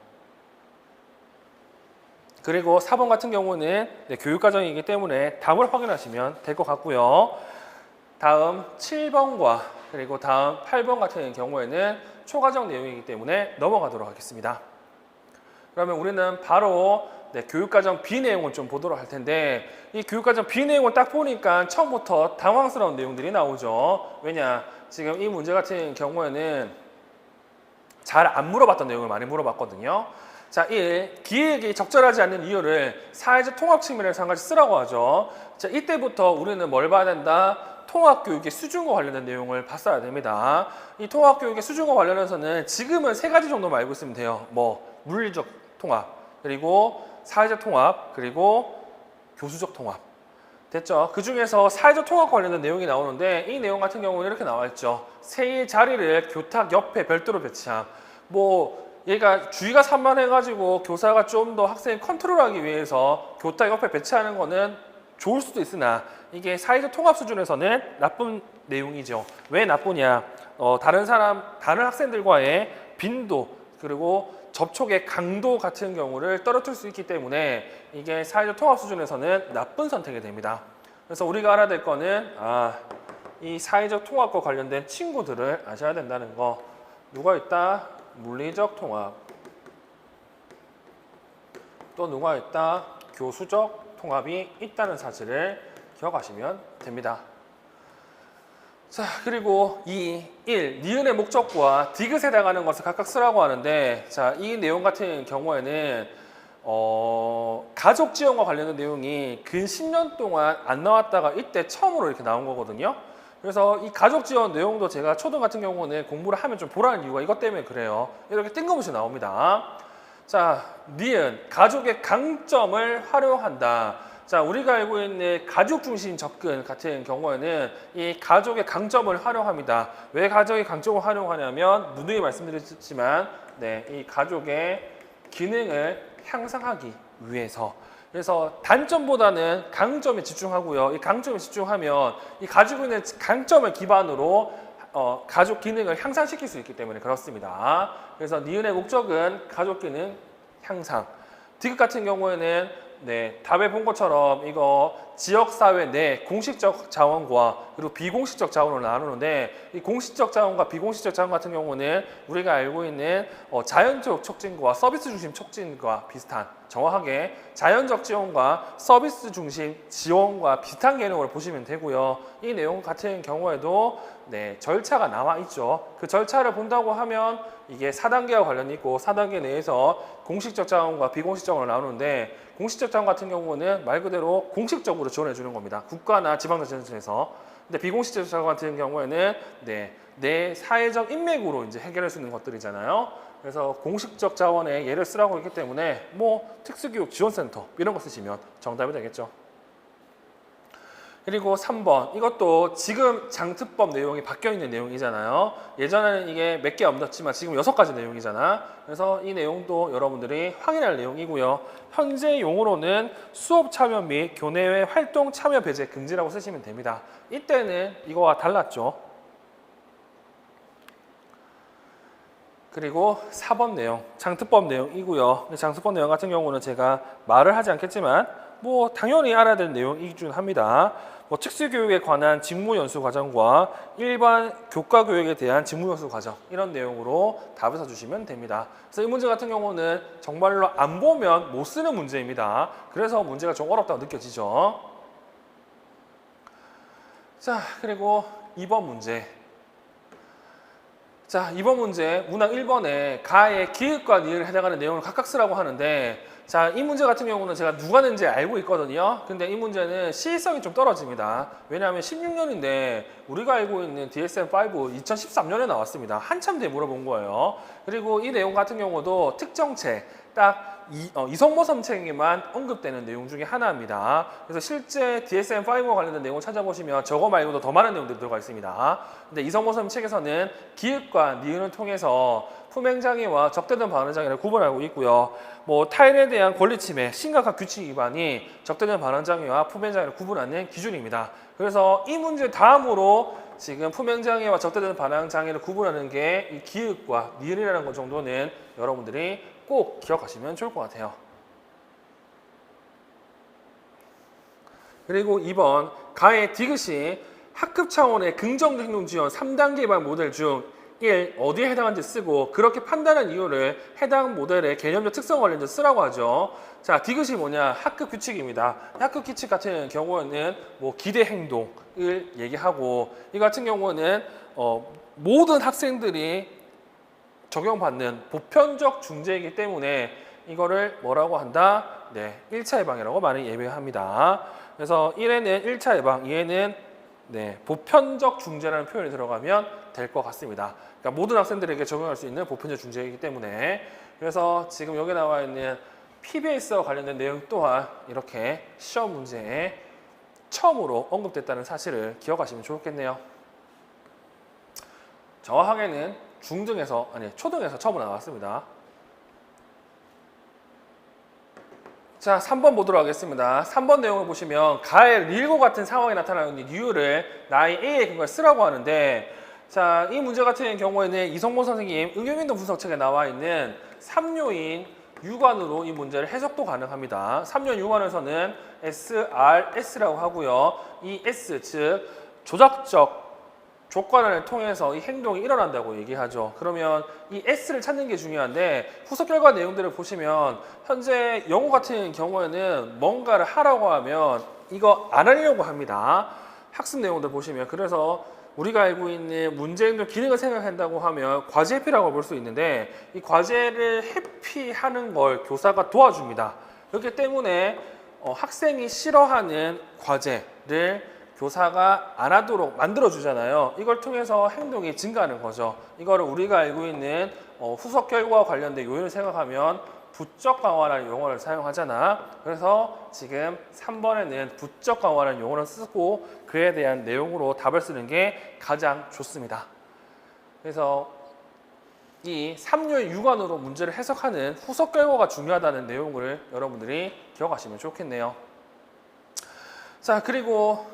Speaker 1: 그리고 4번 같은 경우는 교육과정이기 때문에 답을 확인하시면 될 것 같고요. 다음 7번과 그리고 다음 8번 같은 경우에는 초과정 내용이기 때문에 넘어가도록 하겠습니다. 그러면 우리는 바로 교육과정 B 내용을 좀 보도록 할 텐데, 이 교육과정 B 내용을 딱 보니까 처음부터 당황스러운 내용들이 나오죠. 왜냐? 지금 이 문제 같은 경우에는 잘 안 물어봤던 내용을 많이 물어봤거든요. 자, 1. 기획이 적절하지 않는 이유를 사회적 통합 측면에서 한 가지 쓰라고 하죠. 자, 이때부터 우리는 뭘 봐야 된다? 통합교육의 수준과 관련된 내용을 봤어야 됩니다. 이 통합교육의 수준과 관련해서는 지금은 3가지 정도만 알고 있으면 돼요. 뭐 물리적 통합, 그리고 사회적 통합, 그리고 교수적 통합. 됐죠? 그 중에서 사회적 통합과 관련된 내용이 나오는데 이 내용 같은 경우는 이렇게 나와 있죠. 세의 자리를 교탁 옆에 별도로 배치함. 뭐 얘가 주의가 산만해가지고 교사가 좀 더 학생을 컨트롤하기 위해서 교탁 옆에 배치하는 거는 좋을 수도 있으나 이게 사회적 통합 수준에서는 나쁜 내용이죠. 왜 나쁘냐? 다른 학생들과의 빈도 그리고 접촉의 강도 같은 경우를 떨어뜨릴 수 있기 때문에 이게 사회적 통합 수준에서는 나쁜 선택이 됩니다. 그래서 우리가 알아야 될 거는 이 사회적 통합과 관련된 친구들을 아셔야 된다는 거. 누가 있다? 물리적 통합. 또 누가 있다? 교수적 통합이 있다는 사실을 기억하시면 됩니다. 자, 그리고 1. 니은의 목적과 디귿에 해당하는 것을 각각 쓰라고 하는데, 자, 이 내용 같은 경우에는 가족 지원과 관련된 내용이 근 10년 동안 안 나왔다가 이때 처음으로 이렇게 나온 거거든요. 그래서 이 가족 지원 내용도 제가 초등 같은 경우는 공부를 하면 좀 보라는 이유가 이것 때문에 그래요. 이렇게 뜬금없이 나옵니다. 자, 니은 가족의 강점을 활용한다. 자, 우리가 알고 있는 가족 중심 접근 같은 경우에는 이 가족의 강점을 활용합니다. 왜 가족의 강점을 활용하냐면 누누이 말씀드렸지만 이 가족의 기능을 향상하기 위해서. 그래서 단점보다는 강점에 집중하고요. 이 강점에 집중하면 이 가지고 있는 강점을 기반으로 가족 기능을 향상시킬 수 있기 때문에 그렇습니다. 그래서 니은의 목적은 가족 기능 향상. 디귿 같은 경우에는 답에 본 것처럼 이거 지역사회 내 공식적 자원과 그리고 비공식적 자원을 나누는데 이 공식적 자원과 비공식적 자원 같은 경우는 우리가 알고 있는 자연적 촉진과 서비스 중심 촉진과 비슷한 정확하게 자연적 지원과 서비스 중심 지원과 비슷한 개념으로 보시면 되고요. 이 내용 같은 경우에도 절차가 나와 있죠. 그 절차를 본다고 하면 이게 4단계와 관련이 있고 4단계 내에서 공식적 자원과 비공식적으로 나누는데 공식적 자원 같은 경우는 말 그대로 공식적으로 지원해 주는 겁니다. 국가나 지방자치단체에서. 근데 비공식적 자원 같은 경우에는 내 사회적 인맥으로 이제 해결할 수 있는 것들이잖아요. 그래서 공식적 자원에 예를 쓰라고 했기 때문에 뭐 특수교육 지원센터 이런 거 쓰시면 정답이 되겠죠. 그리고 3번 이것도 지금 장특법 내용이 바뀌어 있는 내용이잖아요. 예전에는 이게 몇 개 없었지만 지금 6가지 내용이잖아. 그래서 이 내용도 여러분들이 확인할 내용이고요. 현재 용어로는 수업 참여 및 교내외 활동 참여 배제 금지라고 쓰시면 됩니다. 이때는 이거와 달랐죠. 그리고 4번 내용, 장특법 내용이고요. 장특법 내용 같은 경우는 제가 말을 하지 않겠지만 뭐 당연히 알아야 될 내용이긴 합니다. 뭐 특수교육에 관한 직무연수 과정과 일반 교과교육에 대한 직무연수 과정 이런 내용으로 답을 써주시면 됩니다. 그래서 이 문제 같은 경우는 정말로 안 보면 못 쓰는 문제입니다. 그래서 문제가 좀 어렵다고 느껴지죠. 자, 그리고 2번 문제. 자, 2번 문제 문항 1번에 가의 기획과 니은에 해당하는 내용을 각각 쓰라고 하는데 자, 이 문제 같은 경우는 제가 누가 낸지 알고 있거든요. 근데 이 문제는 시의성이 좀 떨어집니다. 왜냐하면 16년인데 우리가 알고 있는 DSM-5 2013년에 나왔습니다. 한참 뒤에 물어본 거예요. 그리고 이 내용 같은 경우도 특정책, 딱 이성모 선생에만 언급되는 내용 중에 하나입니다. 그래서 실제 DSM-5와 관련된 내용을 찾아보시면 저거 말고도 더 많은 내용들이 들어가 있습니다. 근데 이성모 선생 책에서는 기획과 니은을 통해서 품행장애와 적대된 반응장애를 구분하고 있고요. 뭐 타인에 대한 권리침해, 심각한 규칙 위반이 적대된 반응장애와 품행장애를 구분하는 기준입니다. 그래서 이 문제 다음으로 지금 품행장애와 적대된 반응장애를 구분하는 게 이 기획과 니은이라는 것 정도는 여러분들이 꼭 기억하시면 좋을 것 같아요. 그리고 2번 가의 디귿이 학급 차원의 긍정적 행동 지원 3단계 반 모델 중 1. 어디에 해당하는지 쓰고 그렇게 판단한 이유를 해당 모델의 개념적 특성 관련해서 쓰라고 하죠. 자, 디귿이 뭐냐? 학급 규칙입니다. 학급 규칙 같은 경우에는 뭐 기대 행동을 얘기하고 이 같은 경우는 모든 학생들이 적용받는 보편적 중재이기 때문에 이거를 뭐라고 한다? 네, 1차 예방이라고 많이 예배합니다. 그래서 1에는 1차 예방, 2에는 네, 보편적 중재라는 표현이 들어가면 될 것 같습니다. 그러니까 모든 학생들에게 적용할 수 있는 보편적 중재이기 때문에 그래서 지금 여기 나와 있는 PBS와 관련된 내용 또한 이렇게 시험 문제에 처음으로 언급됐다는 사실을 기억하시면 좋겠네요. 정확하게는 중등에서 아니 초등에서 처음으로 나왔습니다. 자, 3번 보도록 하겠습니다. 3번 내용을 보시면 가해 릴고 같은 상황이 나타나는 이유를 나의 A의 근거에 쓰라고 하는데 자, 이 문제 같은 경우에는 이성모 선생님 응용인도 분석책에 나와 있는 3요인 유관으로 이 문제를 해석도 가능합니다. 3요인 유관에서는 SRS라고 하고요. 이 S, 즉 조작적 조건을 통해서 이 행동이 일어난다고 얘기하죠. 그러면 이 S를 찾는 게 중요한데 후속 결과 내용들을 보시면 현재 영어 같은 경우에는 뭔가를 하라고 하면 이거 안 하려고 합니다. 학습 내용들 보시면 그래서 우리가 알고 있는 문제 행동 기능을 생각한다고 하면 과제 회피라고 볼 수 있는데 이 과제를 회피하는 걸 교사가 도와줍니다. 그렇기 때문에 학생이 싫어하는 과제를 교사가 안 하도록 만들어주잖아요. 이걸 통해서 행동이 증가하는 거죠. 이거를 우리가 알고 있는 후속 결과와 관련된 요인을 생각하면 부적 강화라는 용어를 사용하잖아. 그래서 지금 3번에는 부적 강화라는 용어를 쓰고 그에 대한 내용으로 답을 쓰는 게 가장 좋습니다. 그래서 이 3요의 유관으로 문제를 해석하는 후속 결과가 중요하다는 내용을 여러분들이 기억하시면 좋겠네요. 자, 그리고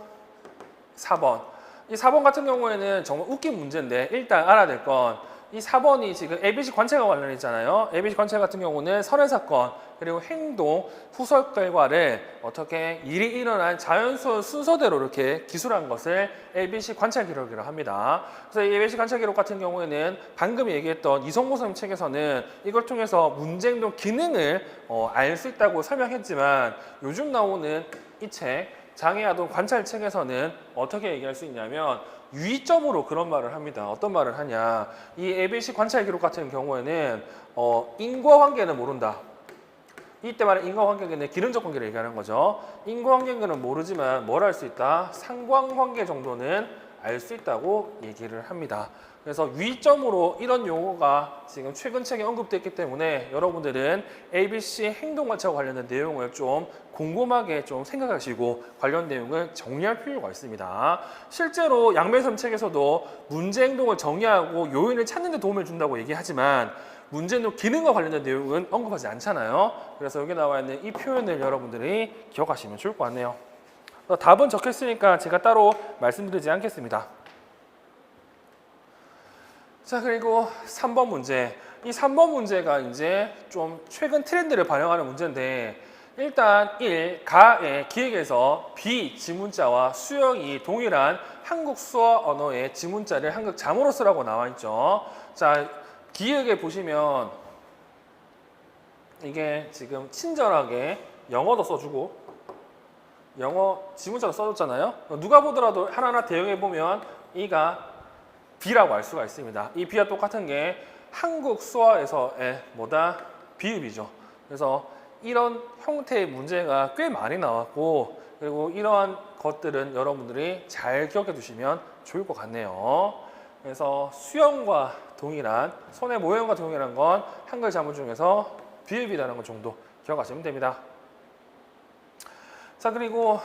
Speaker 1: 4번. 이 4번 같은 경우에는 정말 웃긴 문제인데 일단 알아야 될 건 이 4번이 지금 ABC 관찰과 관련있잖아요. ABC 관찰 같은 경우는 선행 사건 그리고 행동 후속 결과를 어떻게 일이 일어난 자연스러운 순서대로 이렇게 기술한 것을 ABC 관찰 기록이라고 합니다. 그래서 이 ABC 관찰 기록 같은 경우에는 방금 얘기했던 이성모 선생님 책에서는 이걸 통해서 문제 행동 기능을 알 수 있다고 설명했지만 요즘 나오는 이 책 장애아동 관찰책에서는 어떻게 얘기할 수 있냐면 유의점으로 그런 말을 합니다. 어떤 말을 하냐. 이 ABC 관찰 기록 같은 경우에는 인과관계는 모른다. 이때 말하는 인과관계는 기능적 관계를 얘기하는 거죠. 인과관계는 모르지만 뭘 알 수 있다? 상관관계 정도는 알 수 있다고 얘기를 합니다. 그래서 위점으로 이런 용어가 지금 최근 책에 언급됐기 때문에 여러분들은 ABC 행동관찰과 관련된 내용을 좀 곰곰하게 좀 생각하시고 관련 내용을 정리할 필요가 있습니다. 실제로 양매선 책에서도 문제 행동을 정의하고 요인을 찾는 데 도움을 준다고 얘기하지만 문제 행동 기능과 관련된 내용은 언급하지 않잖아요. 그래서 여기 나와 있는 이 표현을 여러분들이 기억하시면 좋을 것 같네요. 답은 적혔으니까 제가 따로 말씀드리지 않겠습니다. 자, 그리고 3번 문제. 이 3번 문제가 이제 좀 최근 트렌드를 반영하는 문제인데 일단 1. 가의 기획에서 비 지문자와 수형이 동일한 한국 수어 언어의 지문자를 한국 자모로 쓰라고 나와 있죠. 자, 기획에 보시면 이게 지금 친절하게 영어도 써주고 영어 지문자로 써줬잖아요. 누가 보더라도 하나하나 대응해 보면 이가 B라고 알 수가 있습니다. 이 B와 똑같은 게 한국 수어에서의 뭐다? 비읍이죠. 그래서 이런 형태의 문제가 꽤 많이 나왔고 그리고 이러한 것들은 여러분들이 잘 기억해 두시면 좋을 것 같네요. 그래서 수형과 동일한 손의 모형과 동일한 건 한글 자문 중에서 비읍이라는 것 정도 기억하시면 됩니다. 자, 그리고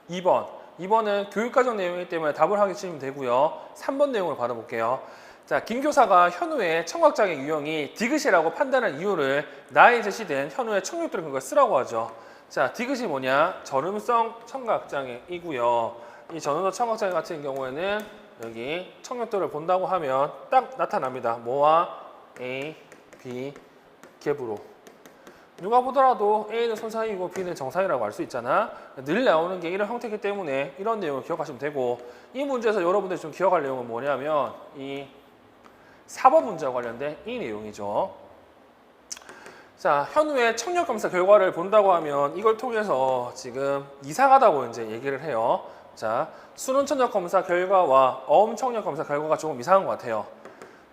Speaker 1: 2번은 교육과정 내용이기 때문에 답을 하게 치면 되고요. 3번 내용을 받아볼게요. 자, 김 교사가 현우의 청각장애 유형이 디귿이라고 판단한 이유를 나에 제시된 현우의 청력도를 근거에 쓰라고 하죠. 자, 디귿이 뭐냐? 저름성 청각장애이고요. 이 저름성 청각장애 같은 경우에는 여기 청력도를 본다고 하면 딱 나타납니다. 뭐와 A, B, 갭으로. 누가 보더라도 A는 손상이고 B는 정상이라고 알 수 있잖아. 늘 나오는 게 이런 형태이기 때문에 이런 내용을 기억하시면 되고 이 문제에서 여러분들이 좀 기억할 내용은 뭐냐면 이 4번 문제와 관련된 이 내용이죠. 자, 현우의 청력검사 결과를 본다고 하면 이걸 통해서 지금 이상하다고 이제 얘기를 해요. 자, 수능 청력검사 결과와 어음 청력검사 결과가 조금 이상한 것 같아요.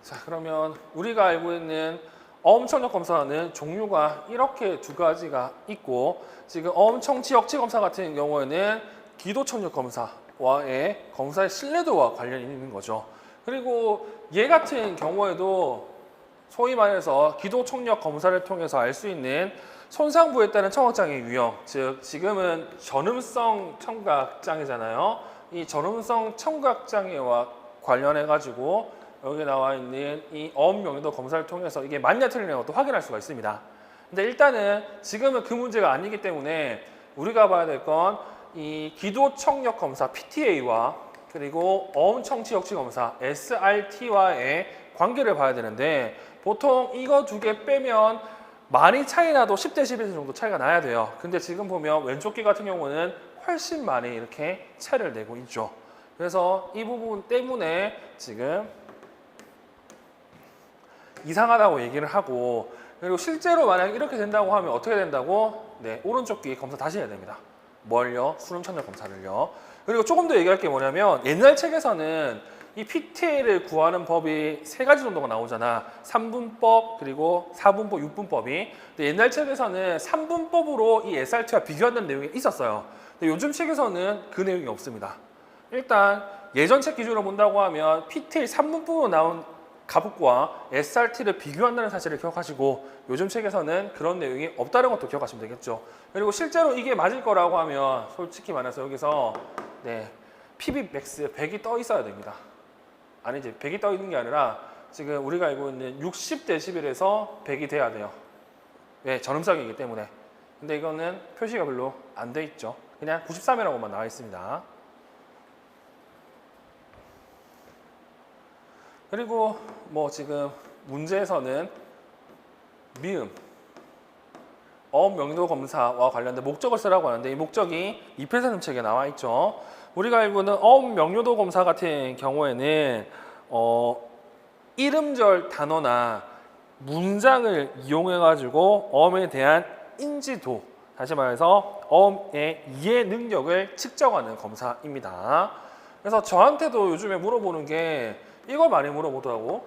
Speaker 1: 자, 그러면 우리가 알고 있는 어음청력 검사는 종류가 이렇게 두 가지가 있고, 지금 어음청취 역치 검사 같은 경우에는 기도청력 검사와의 검사의 신뢰도와 관련이 있는 거죠. 그리고 얘 같은 경우에도 소위 말해서 기도청력 검사를 통해서 알 수 있는 손상부에 따른 청각장애 유형, 즉 지금은 전음성 청각장애잖아요. 이 전음성 청각장애와 관련해 가지고 여기 나와 있는 이 어음 명료도 검사를 통해서 이게 맞냐 틀리냐 것도 확인할 수가 있습니다. 근데 일단은 지금은 그 문제가 아니기 때문에 우리가 봐야 될 건 이 기도청력 검사 PTA와 그리고 어음 청취 역치 검사 SRT와의 관계를 봐야 되는데, 보통 이거 두 개 빼면 많이 차이 나도 10대 11 정도 차이가 나야 돼요. 근데 지금 보면 왼쪽 귀 같은 경우는 훨씬 많이 이렇게 차이를 내고 있죠. 그래서 이 부분 때문에 지금 이상하다고 얘기를 하고, 그리고 실제로 만약 이렇게 된다고 하면 어떻게 된다고? 네, 오른쪽 귀 검사 다시 해야 됩니다. 뭘요? 수능청력 검사를요. 그리고 조금 더 얘기할 게 뭐냐면, 옛날 책에서는 이 PTA를 구하는 법이 세 가지 정도가 나오잖아. 3분법, 그리고 4분법, 6분법이. 근데 옛날 책에서는 3분법으로 이 SRT와 비교한다는 내용이 있었어요. 근데 요즘 책에서는 그 내용이 없습니다. 일단 예전 책 기준으로 본다고 하면 PTA 3분법으로 나온 가북과 SRT를 비교한다는 사실을 기억하시고, 요즘 책에서는 그런 내용이 없다는 것도 기억하시면 되겠죠. 그리고 실제로 이게 맞을 거라고 하면 솔직히 말해서 여기서 네, PB 맥스 100이 떠 있어야 됩니다. 아니, 이제 100이 떠 있는 게 아니라 지금 우리가 알고 있는 60dB에서 100이 돼야 돼요. 왜? 전음성이기 때문에. 근데 이거는 표시가 별로 안 돼 있죠. 그냥 93이라고만 나와 있습니다. 그리고 뭐 지금 문제에서는 미음, 어음 명도 검사와 관련된 목적을 쓰라고 하는데, 이 목적이 2필사점 책에 나와 있죠. 우리가 알고 있는 어음 명료도 검사 같은 경우에는 이름절 단어나 문장을 이용해 가지고 어음에 대한 인지도, 다시 말해서 어음의 이해 능력을 측정하는 검사입니다. 그래서 저한테도 요즘에 물어보는 게 이걸 많이 물어보더라고.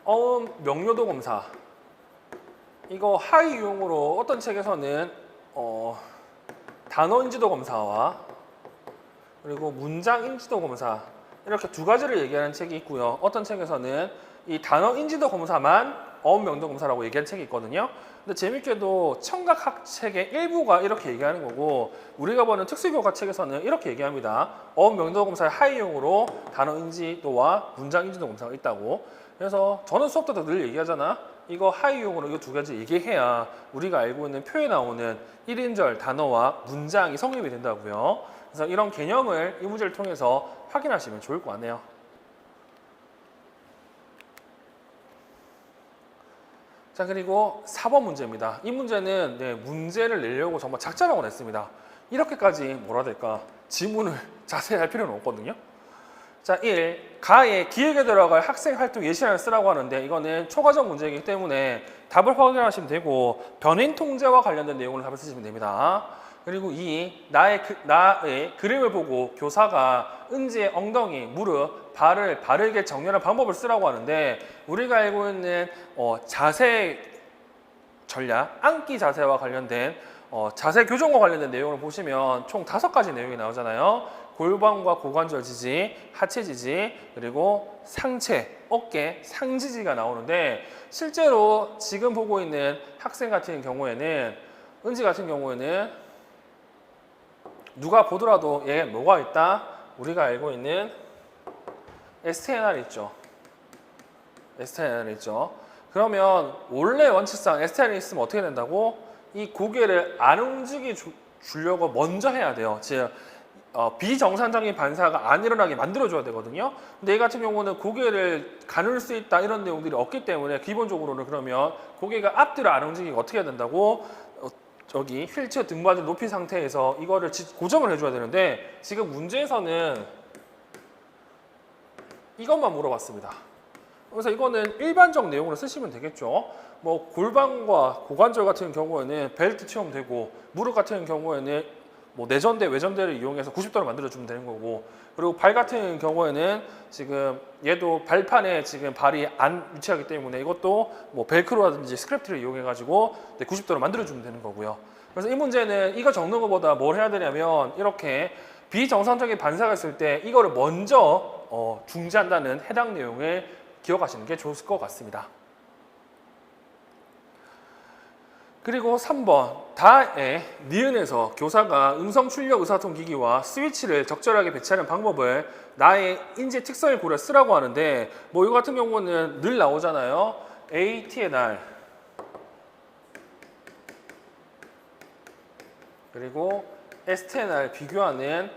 Speaker 1: 어음 명료도 검사. 이거 하위 유형으로 어떤 책에서는 단어 인지도 검사와 그리고 문장 인지도 검사, 이렇게 두 가지를 얘기하는 책이 있고요. 어떤 책에서는 이 단어 인지도 검사만 어음 명도 검사라고 얘기하는 책이 있거든요. 근데 재밌게도 청각학 책의 일부가 이렇게 얘기하는 거고, 우리가 보는 특수교과 책에서는 이렇게 얘기합니다. 어음 명도 검사의 하위용으로 단어 인지도와 문장 인지도 검사가 있다고. 그래서 저는 수업 때도 늘 얘기하잖아. 이거 하위용으로 이거 두 가지 얘기해야 우리가 알고 있는 표에 나오는 1인절 단어와 문장이 성립이 된다고요. 그래서 이런 개념을 이 문제를 통해서 확인하시면 좋을 것 같네요. 자, 그리고 4번 문제입니다. 이 문제는 네, 문제를 내려고 정말 작자라고 냈습니다. 이렇게까지 뭐라 해야 될까? 지문을 자세히 할 필요는 없거든요. 자, 1. 가의 기획에 들어갈 학생 활동 예시안을 쓰라고 하는데, 이거는 초과정 문제이기 때문에 답을 확인하시면 되고, 변인 통제와 관련된 내용을 답을 쓰시면 됩니다. 그리고 2. 나의 그림을 보고 교사가 은지의 엉덩이, 무릎, 발을 바르게 정렬한 방법을 쓰라고 하는데, 우리가 알고 있는 자세 전략, 앉기 자세와 관련된 자세 교정과 관련된 내용을 보시면 총 5가지 내용이 나오잖아요. 골반과 고관절 지지, 하체 지지, 그리고 상체, 어깨, 상지지가 나오는데, 실제로 지금 보고 있는 학생 같은 경우에는, 은지 같은 경우에는 누가 보더라도 얘 뭐가 있다? 우리가 알고 있는 STNR 있죠. STNR 있죠. 그러면 원래 원칙상 STNR 있으면 어떻게 된다고? 이 고개를 안 움직이 주려고 먼저 해야 돼요. 즉 비정상적인 반사가 안 일어나게 만들어줘야 되거든요. 근데 얘 같은 경우는 고개를 가눌 수 있다 이런 내용들이 없기 때문에, 기본적으로는 그러면 고개가 앞뒤로 안 움직이게 어떻게 해야 된다고? 저기 휠체어 등받이를 높인 상태에서 이거를 고정을 해줘야 되는데, 지금 문제에서는 이것만 물어봤습니다. 그래서 이거는 일반적 내용으로 쓰시면 되겠죠. 뭐 골반과 고관절 같은 경우에는 벨트 채우면 되고, 무릎 같은 경우에는 뭐 내전대, 외전대를 이용해서 90도로 만들어주면 되는 거고, 그리고 발 같은 경우에는 지금 얘도 발판에 지금 발이 안 위치하기 때문에 이것도 뭐 벨크로라든지 스크래프트를 이용해가지고 90도로 만들어주면 되는 거고요. 그래서 이 문제는 이거 적는 것보다 뭘 해야 되냐면 이렇게 비정상적인 반사가 있을 때 이거를 먼저 중지한다는 해당 내용을 기억하시는 게 좋을 것 같습니다. 그리고 3번 다의 니은에서 교사가 음성 출력 의사소통 기기와 스위치를 적절하게 배치하는 방법을 나의 인지 특성을 고려 쓰라고 하는데, 뭐 이거 같은 경우는 늘 나오잖아요. ATNR 그리고 STNR 비교하는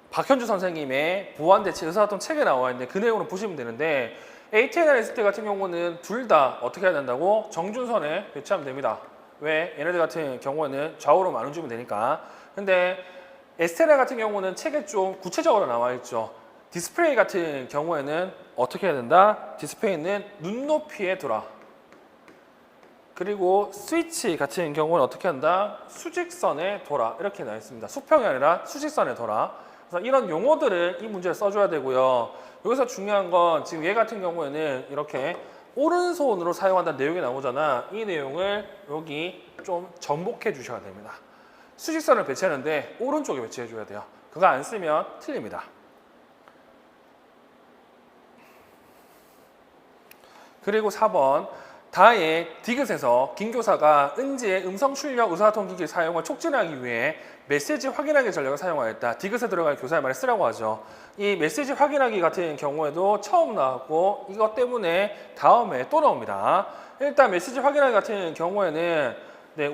Speaker 1: 박현주 선생님의 보완대체 의사소통 책에 나와 있는데 그 내용을 보시면 되는데, ATNR, ST 같은 경우는 둘 다 어떻게 해야 된다고? 정준선에 배치하면 됩니다. 왜? 얘네들 같은 경우에는 좌우로 나눠주면 되니까. 근데 STNR 같은 경우는 책에 좀 구체적으로 나와 있죠. 디스플레이 같은 경우에는 어떻게 해야 된다? 디스플레이는 눈높이에 둬라. 그리고 스위치 같은 경우는 어떻게 한다? 수직선에 둬라. 이렇게 나와 있습니다. 수평이 아니라 수직선에 둬라. 그래서 이런 용어들을 이 문제에 써줘야 되고요. 여기서 중요한 건 지금 얘 같은 경우에는 이렇게 오른손으로 사용한다는 내용이 나오잖아. 이 내용을 여기 좀 전복해 주셔야 됩니다. 수직선을 배치하는데 오른쪽에 배치해 줘야 돼요. 그거 안 쓰면 틀립니다. 그리고 4번 다의 디귿에서 김 교사가 은지의 음성 출력 의사소통 기기 사용을 촉진하기 위해 메시지 확인하기 전략을 사용하였다. 디귿에 들어갈 교사의 말을 쓰라고 하죠. 이 메시지 확인하기 같은 경우에도 처음 나왔고 이것 때문에 다음에 또 나옵니다. 일단 메시지 확인하기 같은 경우에는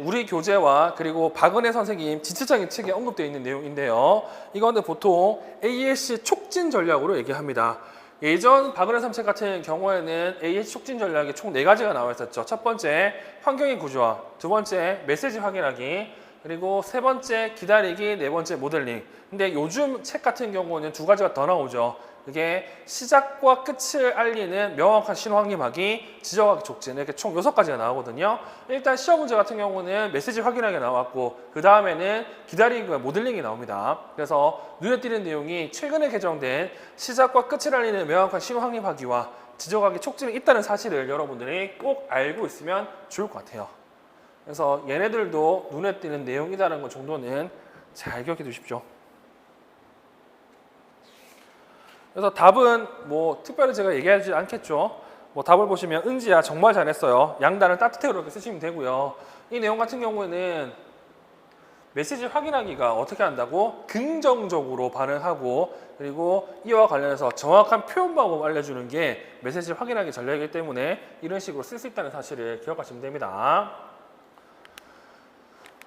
Speaker 1: 우리 교재와 그리고 박은혜 선생님 지체장의 책에 언급되어 있는 내용인데요. 이거는 보통 ASC 촉진 전략으로 얘기합니다. 예전 박은혜 선생 같은 경우에는 ASC 촉진 전략이 총 4가지가 나와 있었죠. 첫 번째, 환경의 구조화. 두 번째, 메시지 확인하기. 그리고 세 번째, 기다리기. 네 번째, 모델링. 근데 요즘 책 같은 경우는 2가지가 더 나오죠. 그게 시작과 끝을 알리는 명확한 신호 확립하기, 지적하기 촉진. 이렇게 총 6가지가 나오거든요. 일단 시험 문제 같은 경우는 메시지 확인하기 나왔고, 그 다음에는 기다리기와 모델링이 나옵니다. 그래서 눈에 띄는 내용이 최근에 개정된 시작과 끝을 알리는 명확한 신호 확립하기와 지적하기 촉진이 있다는 사실을 여러분들이 꼭 알고 있으면 좋을 것 같아요. 그래서 얘네들도 눈에 띄는 내용이라는 것 정도는 잘 기억해 두십시오. 그래서 답은 뭐 특별히 제가 얘기하지 않겠죠. 뭐 답을 보시면 은지야 정말 잘했어요. 양단을 따뜻하게 이렇게 쓰시면 되고요. 이 내용 같은 경우에는 메시지 확인하기가 어떻게 한다고? 긍정적으로 반응하고, 그리고 이와 관련해서 정확한 표현 방법 알려주는 게 메시지 확인하기 전략이기 때문에 이런 식으로 쓸 수 있다는 사실을 기억하시면 됩니다.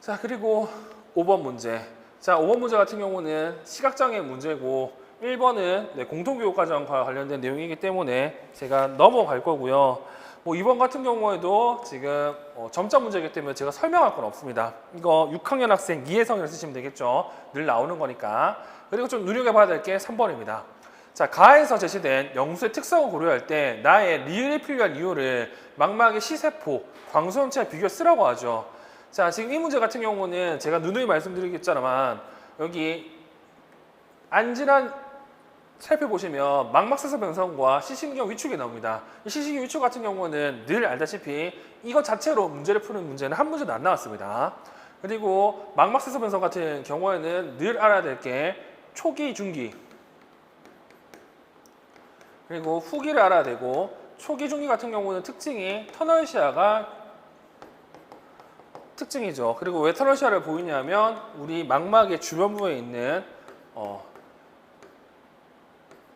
Speaker 1: 자, 그리고 5번 문제. 자, 5번 문제 같은 경우는 시각장애 문제고 1번은 공통교육과정과 관련된 내용이기 때문에 제가 넘어갈 거고요. 뭐 2번 같은 경우에도 지금 점자 문제이기 때문에 제가 설명할 건 없습니다. 이거 6학년 학생 이해성이라 쓰시면 되겠죠. 늘 나오는 거니까. 그리고 좀 눈여겨봐야 될 게 3번입니다. 자, 가에서 제시된 영수의 특성을 고려할 때 나의 리을이 필요한 이유를 망막의 시세포, 광소염체와 비교해 쓰라고 하죠. 자, 지금 이 문제 같은 경우는 제가 누누이 말씀드리겠지만 여기 안질환 살펴보시면 망막세서 변성과 시신경 위축이 나옵니다. 이 시신경 위축 같은 경우는 늘 알다시피 이것 자체로 문제를 푸는 문제는 한 문제도 안 나왔습니다. 그리고 망막세서 변성 같은 경우에는 늘 알아야 될 게 초기, 중기, 그리고 후기를 알아야 되고, 초기, 중기 같은 경우는 특징이 터널 시야가 특징이죠. 그리고 왜 터널 시야를 보이냐면 우리 망막의 주변부에 있는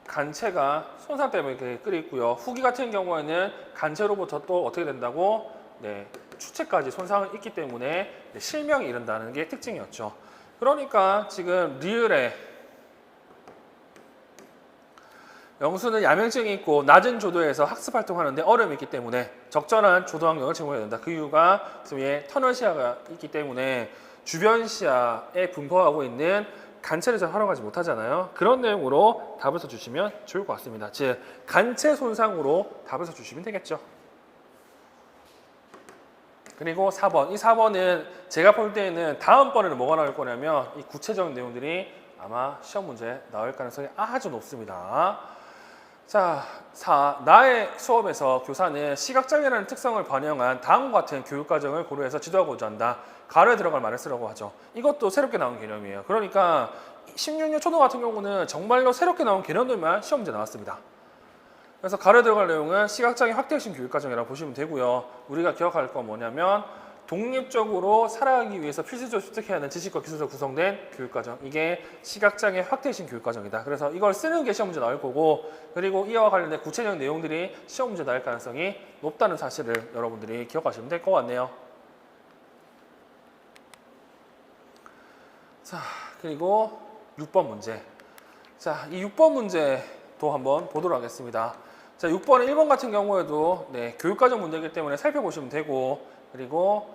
Speaker 1: 간체가 손상 때문에 이렇게 끓여 있고요. 후기 같은 경우에는 간체로부터 또 어떻게 된다고? 추체까지 손상을 입기 때문에 실명이 이른다는 게 특징이었죠. 그러니까 지금 리을에 영수는 야맹증이 있고 낮은 조도에서 학습 활동하는데 어려움이 있기 때문에 적절한 조도 환경을 제공해야 된다. 그 이유가 지금 터널 시야가 있기 때문에 주변 시야에 분포하고 있는 간체를 잘 활용하지 못하잖아요. 그런 내용으로 답을 써주시면 좋을 것 같습니다. 즉 간체 손상으로 답을 써주시면 되겠죠. 그리고 4번. 이 4번은 제가 볼 때에는 다음번에는 뭐가 나올 거냐면 이 구체적인 내용들이 아마 시험 문제 나올 가능성이 아주 높습니다. 자, 4. 나의 수업에서 교사는 시각장애라는 특성을 반영한 다음과 같은 교육과정을 고려해서 지도하고자 한다. 가로에 들어갈 말을 쓰라고 하죠. 이것도 새롭게 나온 개념이에요. 그러니까 16년 초등 같은 경우는 정말로 새롭게 나온 개념들만 시험 문제 나왔습니다. 그래서 가로에 들어갈 내용은 시각장애 확대 핵심 교육과정이라고 보시면 되고요. 우리가 기억할 건 뭐냐면 독립적으로 살아가기 위해서 필수적으로 습득해야 하는 지식과 기술로 구성된 교육과정. 이게 시각장애 확대 핵심 교육과정이다. 그래서 이걸 쓰는 게 시험 문제 나올 거고, 그리고 이와 관련된 구체적인 내용들이 시험 문제 나올 가능성이 높다는 사실을 여러분들이 기억하시면 될 것 같네요. 자, 그리고 6번 문제. 자, 이 6번 문제도 한번 보도록 하겠습니다. 자, 6번은 1번 같은 경우에도 교육과정 문제이기 때문에 살펴보시면 되고, 그리고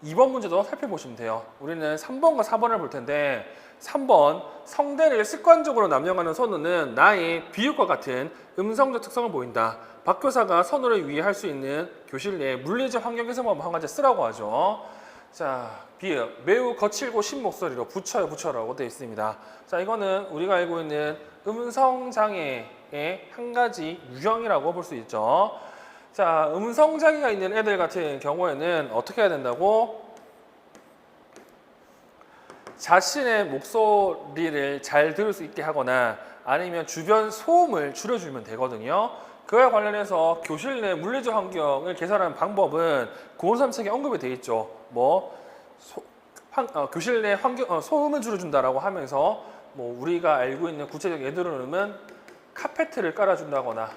Speaker 1: 2번 문제도 살펴보시면 돼요. 우리는 3번과 4번을 볼 텐데, 3번 성대를 습관적으로 남용하는 선우는 나의 비육과 같은 음성적 특성을 보인다. 박 교사가 선우를 위해 할 수 있는 교실 내 물리적 환경에서만 한 가지 쓰라고 하죠. 자, 비읍 매우 거칠고 신 목소리로 붙여라고 되어 있습니다. 자, 이거는 우리가 알고 있는 음성 장애의 한 가지 유형이라고 볼 수 있죠. 자, 음성 장애가 있는 애들 같은 경우에는 어떻게 해야 된다고? 자신의 목소리를 잘 들을 수 있게 하거나 아니면 주변 소음을 줄여주면 되거든요. 그와 관련해서 교실 내 물리적 환경을 개선하는 방법은 고온삼책에 언급이 되어 있죠. 교실 내 소음을 줄여준다라고 하면서 우리가 알고 있는 구체적 예들어놓으면 카페트를 깔아준다거나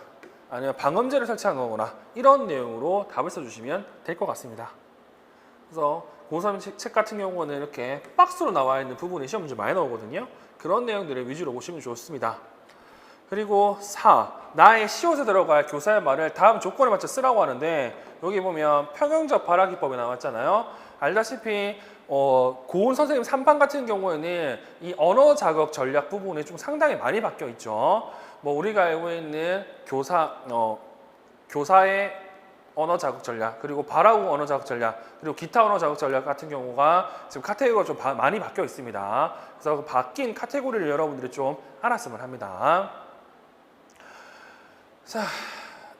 Speaker 1: 아니면 방음제를 설치한 거거나 이런 내용으로 답을 써주시면 될 것 같습니다. 그래서 고3 책 같은 경우는 이렇게 박스로 나와 있는 부분이 시험 문제 많이 나오거든요. 그런 내용들을 위주로 보시면 좋습니다. 그리고 4. 나의 시옷에 들어갈 교사의 말을 다음 조건에 맞춰 쓰라고 하는데, 여기 보면 평형적 발화기법이 나왔잖아요. 알다시피 고은 선생님 3반 같은 경우에는 이 언어 자극 전략 부분이 좀 상당히 많이 바뀌어 있죠. 우리가 알고 있는 교사의 언어 자극 전략, 그리고 발화국 언어 자극 전략, 그리고 기타 언어 자극 전략 같은 경우가 지금 카테고리가 좀 많이 바뀌어 있습니다. 그래서 그 바뀐 카테고리를 여러분들이 좀 알았으면 합니다. 자,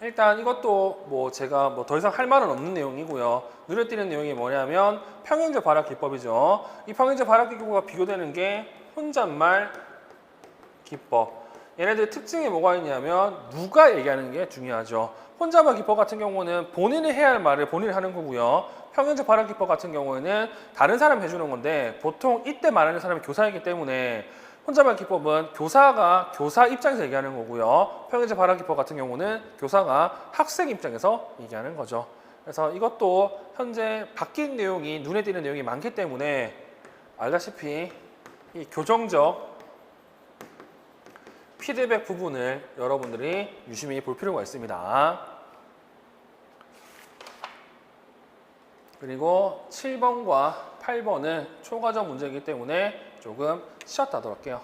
Speaker 1: 일단 이것도 제가 더 이상 할 말은 없는 내용이고요. 눈에 띄는 내용이 뭐냐면 평형적 발화 기법이죠. 이 평형적 발화 기법과 비교되는 게 혼잣말 기법. 얘네들 특징이 뭐가 있냐면 누가 얘기하는 게 중요하죠. 혼잣말 기법 같은 경우는 본인이 해야 할 말을 본인이 하는 거고요. 평형적 발화 기법 같은 경우에는 다른 사람이 해주는 건데, 보통 이때 말하는 사람이 교사이기 때문에 혼잣말 기법은 교사가 교사 입장에서 얘기하는 거고요. 평형적 발화 기법 같은 경우는 교사가 학생 입장에서 얘기하는 거죠. 그래서 이것도 현재 바뀐 내용이 눈에 띄는 내용이 많기 때문에 알다시피 이 교정적 피드백 부분을 여러분들이 유심히 볼 필요가 있습니다. 그리고 7번과 8번은 초과정 문제이기 때문에 조금 쉬었다 하도록 할게요.